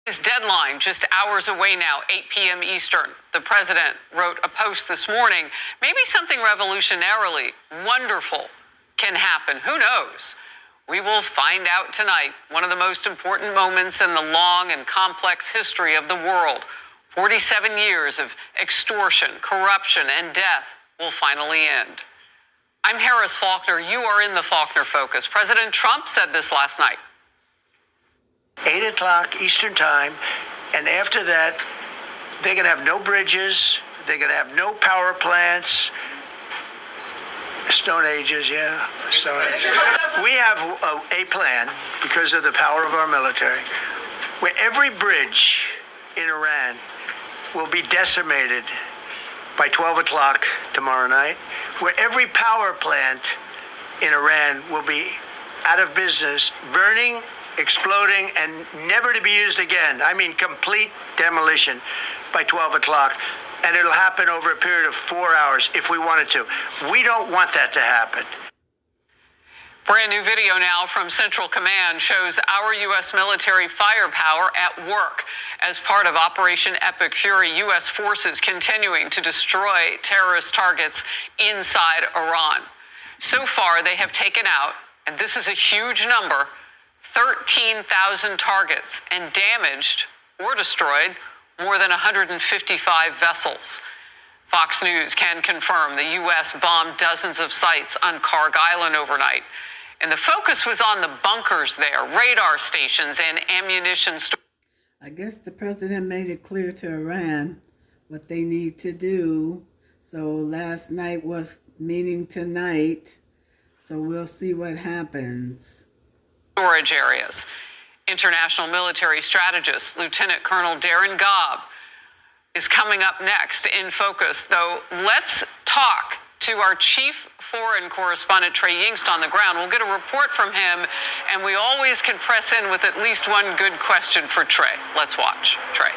His deadline just hours away now, 8 p.m. Eastern. The president wrote a post this morning. Maybe something revolutionarily wonderful can happen. Who knows? We will find out tonight. One of the most important moments in the long and complex history of the world. 47 years of extortion, corruption, and death will finally end. I'm Harris Faulkner. You are in the Faulkner Focus. President Trump said this last night. 8 o'clock Eastern time, and after that, they're going to have no bridges, they're going to have no power plants. Stone Ages, yeah, Stone Ages. We have a plan, because of the power of our military, where every bridge in Iran will be decimated by 12 o'clock tomorrow night, where every power plant in Iran will be out of business, burning, exploding, and never to be used again. I mean, complete demolition by 12 o'clock. And it'll happen over a period of 4 hours if we wanted to. We don't want that to happen. Brand new video now from Central Command shows our U.S. military firepower at work. As part of Operation Epic Fury, U.S. forces continuing to destroy terrorist targets inside Iran. So far, they have taken out, and this is a huge number, 13,000 targets and damaged or destroyed more than 155 vessels. Fox News can confirm the U.S. bombed dozens of sites on Karg Island overnight. And the focus was on the bunkers there, radar stations, and ammunition stores. I guess the president made it clear to Iran what they need to do. So last night was meeting tonight. So we'll see what happens. Storage areas. International military strategist Lieutenant Colonel Darren Gobb is coming up next in focus. Though, let's talk to our chief foreign correspondent, Trey Yingst, on the ground. We'll get a report from him, and we always can press in with at least one good question for Trey. Let's watch. Trey.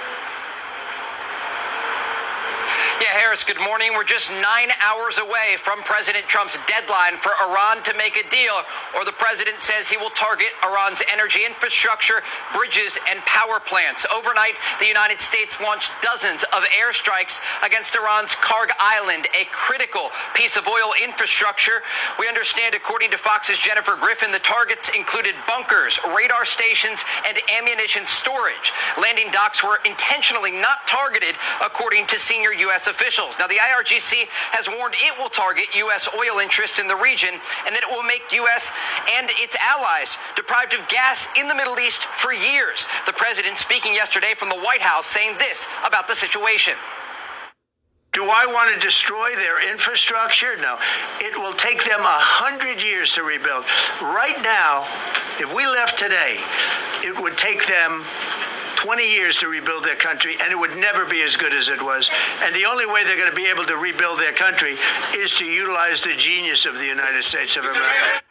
Yeah, Harris, good morning. We're just 9 hours away from President Trump's deadline for Iran to make a deal, or the president says he will target Iran's energy infrastructure, bridges, and power plants. Overnight, the United States launched dozens of airstrikes against Iran's Karg Island, a critical piece of oil infrastructure. We understand, according to Fox's Jennifer Griffin, the targets included bunkers, radar stations, and ammunition storage. Landing docks were intentionally not targeted, according to senior U.S. officials. Now, the IRGC has warned it will target U.S. oil interests in the region and that it will make U.S. and its allies deprived of gas in the Middle East for years. The president speaking yesterday from the White House saying this about the situation. Do I want to destroy their infrastructure? No. It will take them 100 years to rebuild. Right now, if we left today, it would take them 20 years to rebuild their country, and it would never be as good as it was. And the only way they're going to be able to rebuild their country is to utilize the genius of the United States of America.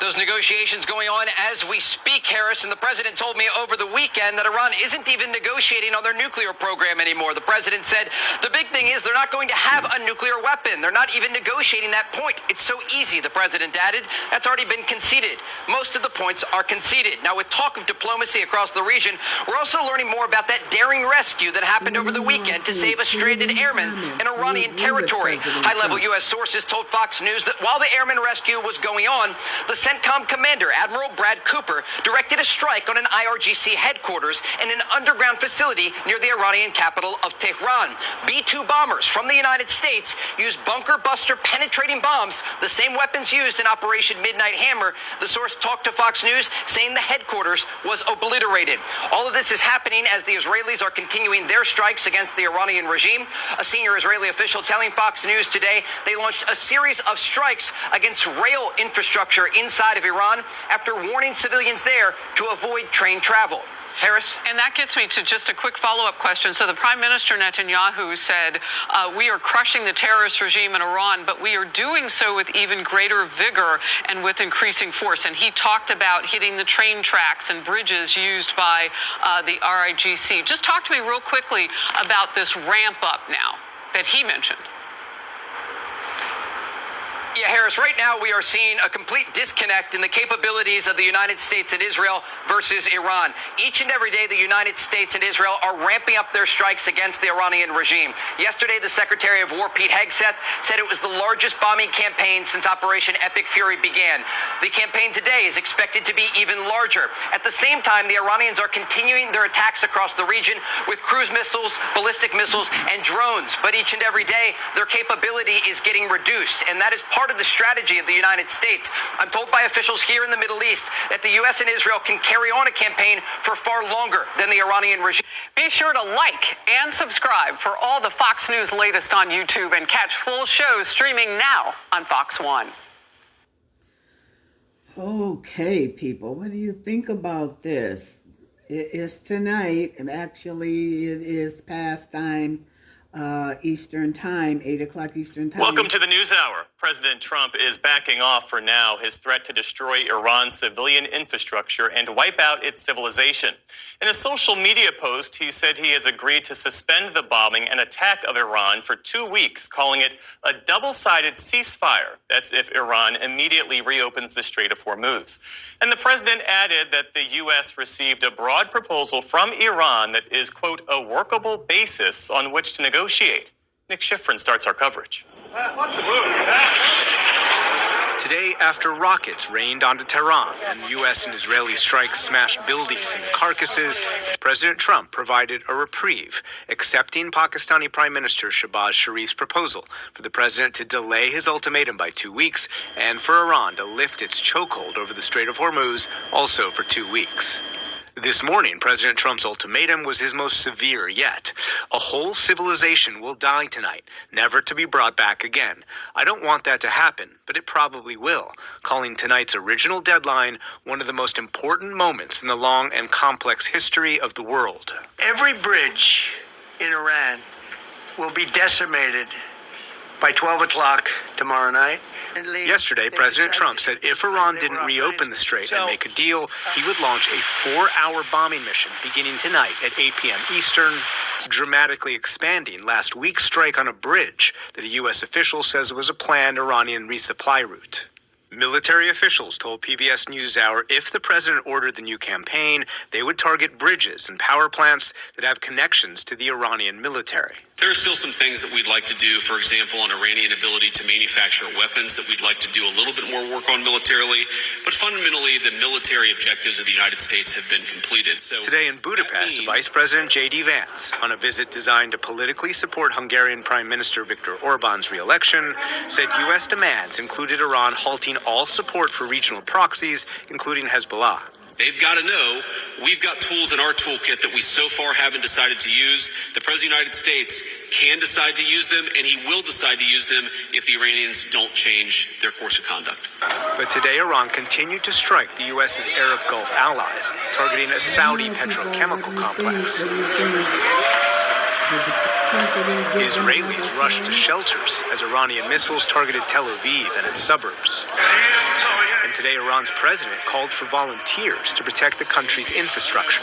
Those negotiations going on as we speak, Harris, and the president told me over the weekend that Iran isn't even negotiating on their nuclear program anymore. The president said the big thing is they're not going to have a nuclear weapon. They're not even negotiating that point. It's so easy, the president added. That's already been conceded. Most of the points are conceded. Now, with talk of diplomacy across the region, we're also learning more about that daring rescue that happened over the weekend to save a stranded airman in Iranian territory. High-level U.S. sources told Fox News that while the airman rescue was going on, the CENTCOM commander, Admiral Brad Cooper, directed a strike on an IRGC headquarters in an underground facility near the Iranian capital of Tehran. B-2 bombers from the United States used bunker buster penetrating bombs, the same weapons used in Operation Midnight Hammer. The source talked to Fox News, saying the headquarters was obliterated. All of this is happening as the Israelis are continuing their strikes against the Iranian regime. A senior Israeli official telling Fox News today they launched a series of strikes against rail infrastructure inside of Iran after warning civilians there to avoid train travel. Harris? And that gets me to just a quick follow-up question. So the Prime Minister Netanyahu said, we are crushing the terrorist regime in Iran, but we are doing so with even greater vigor and with increasing force. And he talked about hitting the train tracks and bridges used by the IRGC. Just talk to me real quickly about this ramp up now that he mentioned. Yeah, Harris, right now we are seeing a complete disconnect in the capabilities of the United States and Israel versus Iran. Each and every day, the United States and Israel are ramping up their strikes against the Iranian regime. Yesterday, the Secretary of War, Pete Hegseth, said it was the largest bombing campaign since Operation Epic Fury began. The campaign today is expected to be even larger. At the same time, the Iranians are continuing their attacks across the region with cruise missiles, ballistic missiles, and drones. But each and every day, their capability is getting reduced, and that is part of the strategy of the United States. I'm told by officials here in the Middle East that the U.S. and Israel can carry on a campaign for far longer than the Iranian regime. Be sure to like and subscribe for all the Fox News latest on YouTube and catch full shows streaming now on Fox One. Okay, people, what do you think about this? It is tonight, and actually it is past time, Eastern time, 8 o'clock Eastern time. Welcome to the News Hour. President Trump is backing off for now his threat to destroy Iran's civilian infrastructure and wipe out its civilization. In a social media post, he said he has agreed to suspend the bombing and attack of Iran for 2 weeks, calling it a double-sided ceasefire. That's if Iran immediately reopens the Strait of Hormuz. And the president added that the U.S. received a broad proposal from Iran that is, quote, a workable basis on which to negotiate. Nick Schifrin starts our coverage. Today, after rockets rained onto Tehran and U.S. and Israeli strikes smashed buildings and carcasses, President Trump provided a reprieve, accepting Pakistani Prime Minister Shehbaz Sharif's proposal for the president to delay his ultimatum by 2 weeks and for Iran to lift its chokehold over the Strait of Hormuz also for 2 weeks. This morning, President Trump's ultimatum was his most severe yet. A whole civilization will die tonight, never to be brought back again. I don't want that to happen, but it probably will, calling tonight's original deadline one of the most important moments in the long and complex history of the world. Every bridge in Iran will be decimated by 12 o'clock tomorrow night. Yesterday, President Trump said if Iran didn't reopen the strait and make a deal, he would launch a 4-hour bombing mission beginning tonight at 8 p.m. Eastern, dramatically expanding last week's strike on a bridge that a U.S. official says was a planned Iranian resupply route. Military officials told PBS NewsHour if the president ordered the new campaign, they would target bridges and power plants that have connections to the Iranian military. There are still some things that we'd like to do, for example, on Iranian ability to manufacture weapons that we'd like to do a little bit more work on militarily. But fundamentally, the military objectives of the United States have been completed. So today in Budapest, Vice President J.D. Vance, on a visit designed to politically support Hungarian Prime Minister Viktor Orban's re-election, said U.S. demands included Iran halting all support for regional proxies, including Hezbollah. They've got to know we've got tools in our toolkit that we so far haven't decided to use. The President of the United States can decide to use them, and he will decide to use them if the Iranians don't change their course of conduct. But today, Iran continued to strike the U.S.'s Arab Gulf allies, targeting a Saudi petrochemical complex. Israelis rushed to shelters as Iranian missiles targeted Tel Aviv and its suburbs. And today, Iran's president called for volunteers to protect the country's infrastructure.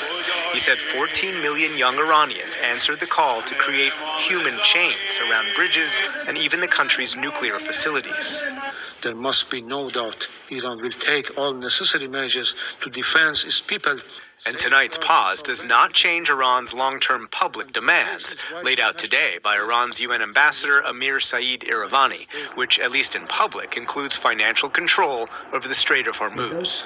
He said 14 million young Iranians answered the call to create human chains around bridges and even the country's nuclear facilities. There must be no doubt Iran will take all necessary measures to defend its people. And tonight's pause does not change Iran's long-term public demands, laid out today by Iran's UN ambassador Amir Saeed Iravani, which, at least in public, includes financial control over the Strait of Hormuz.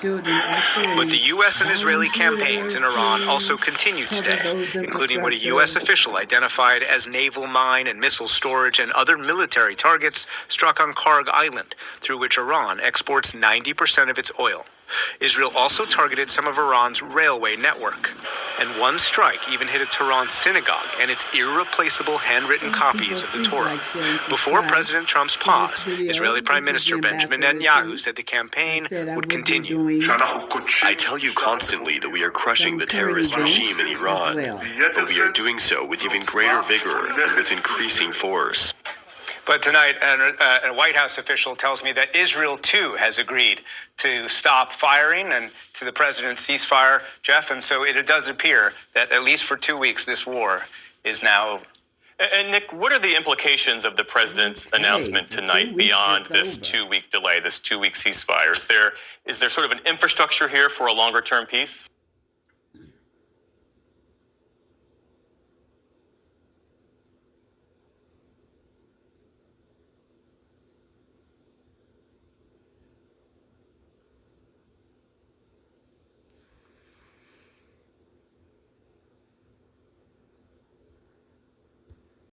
But the U.S. and Israeli campaigns in Iran also continued today, including what a U.S. official identified as naval mine and missile storage and other military targets struck on Karg Island, through which Iran exports 90% of its oil. Israel also targeted some of Iran's railway network. And one strike even hit a Tehran synagogue and its irreplaceable handwritten copies of the Torah. Before President Trump's pause, Israeli Prime Minister Benjamin Netanyahu said the campaign would continue. I tell you constantly that we are crushing the terrorist regime in Iran, but we are doing so with even greater vigor and with increasing force. But tonight, a White House official tells me that Israel, too, has agreed to stop firing and to the president's ceasefire, Jeff. And so it does appear that at least for 2 weeks, this war is now over. And Nick, what are the implications of the president's announcement tonight beyond this 2-week delay, this 2-week ceasefire? Is there sort of an infrastructure here for a longer term peace?